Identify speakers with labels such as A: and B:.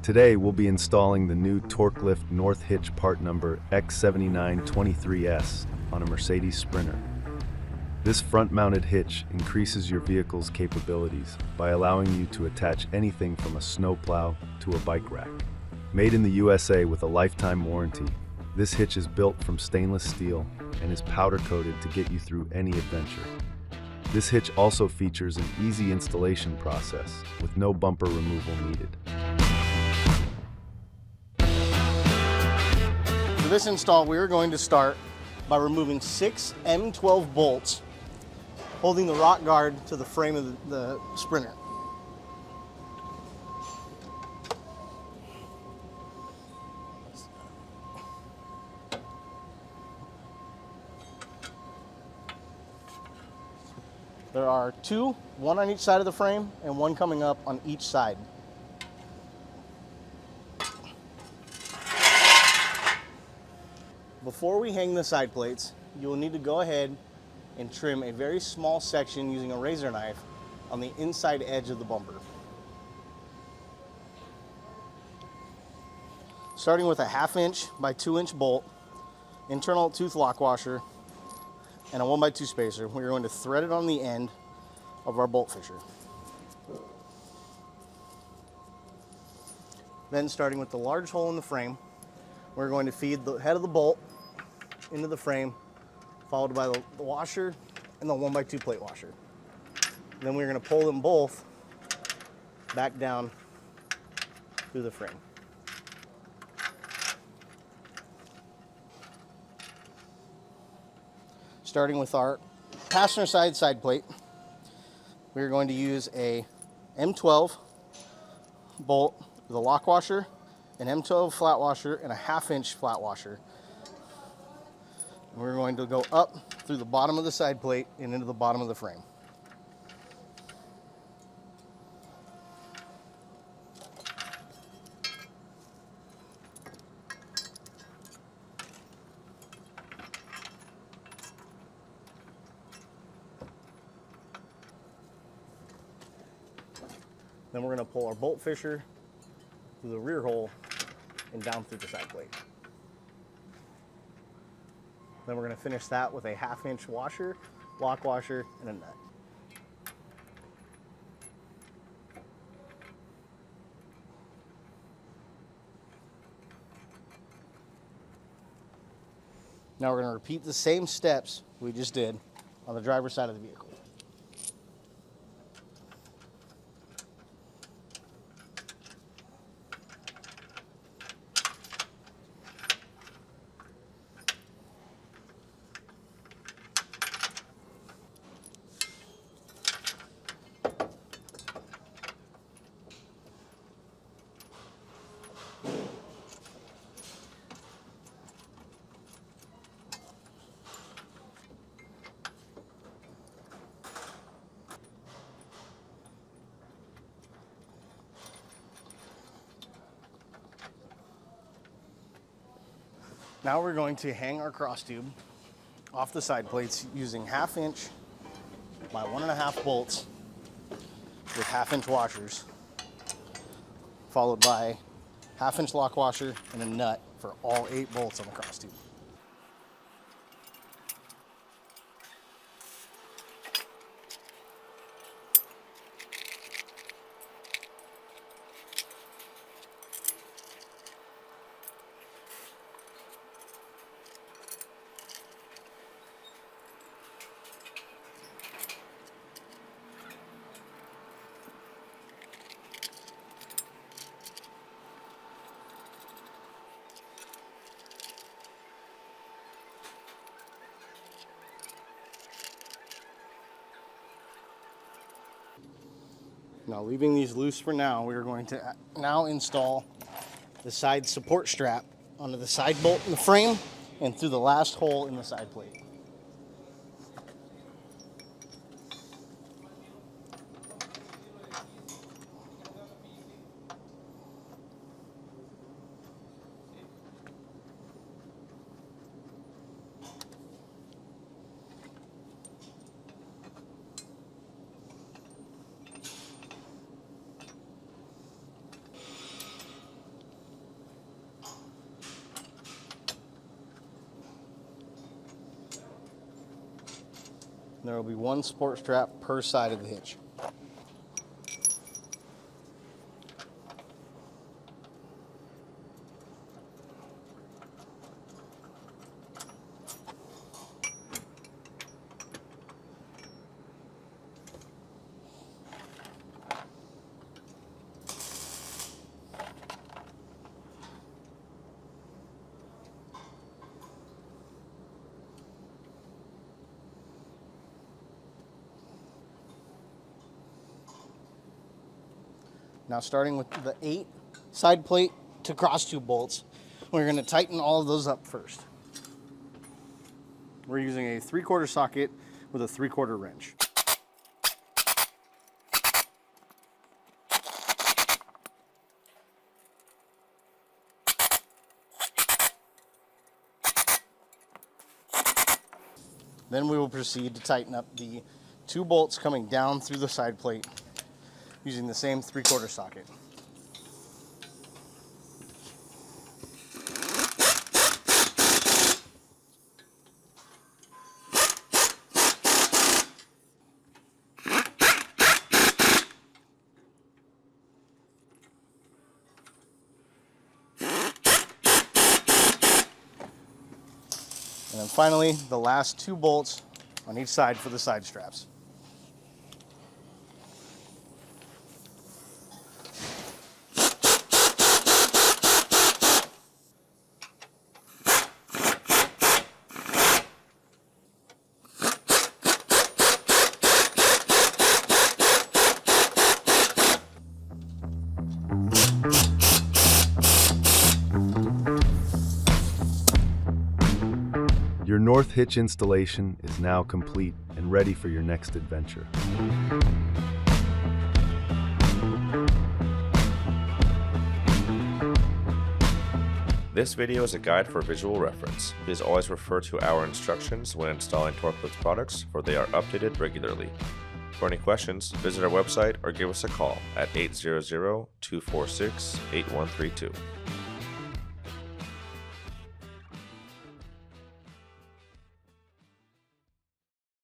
A: Today we'll be installing the new Torklift North Hitch part number X7923S on a Mercedes Sprinter. This front-mounted hitch increases your vehicle's capabilities by allowing you to attach anything from a snowplow to a bike rack. Made in the USA with a lifetime warranty, this hitch is built from stainless steel and is powder-coated to get you through any adventure. This hitch also features an easy installation process with no bumper removal needed.
B: For this install, we are going to start by removing 6 M12 bolts holding the rock guard to the frame of the Sprinter. There are 2, one on each side of the frame and one coming up on each side. Before we hang the side plates, you will need to go ahead and trim a very small section using a razor knife on the inside edge of the bumper. Starting with a 1/2 inch by 2 inch bolt, internal tooth lock washer, and a 1x2 spacer, we're going to thread it on the end of our bolt fisher. Then, starting with the large hole in the frame, we're going to feed the head of the bolt into the frame, followed by the washer and the 1x2 plate washer. Then we're going to pull them both back down through the frame. Starting with our passenger side plate, we're going to use a M12 bolt with a lock washer, an M12 flat washer, and a 1/2 inch flat washer. We're going to go up through the bottom of the side plate and into the bottom of the frame. Then we're going to pull our bolt fisher through the rear hole and down through the side plate. Then we're going to finish that with a 1/2 inch washer, lock washer, and a nut. Now we're going to repeat the same steps we just did on the driver's side of the vehicle. Now we're going to hang our cross tube off the side plates using 1/2 inch by 1.5 bolts with 1/2 inch washers, followed by 1/2 inch lock washer and a nut for all 8 bolts on the cross tube. Now, leaving these loose for now, we are going to now install the side support strap onto the side bolt in the frame and through the last hole in the side plate. There will be one support strap per side of the hitch. Now starting with the 8 side plate to cross tube bolts, we're going to tighten all of those up first. We're using a 3/4 socket with a 3/4 wrench. Then we will proceed to tighten up the 2 bolts coming down through the side plate using the same 3/4 socket. And then finally, the last 2 bolts on each side for the side straps.
A: Your North Hitch installation is now complete and ready for your next adventure.
C: This video is a guide for visual reference. Please always refer to our instructions when installing Torklift products, for they are updated regularly. For any questions, visit our website or give us a call at 800-246-8132.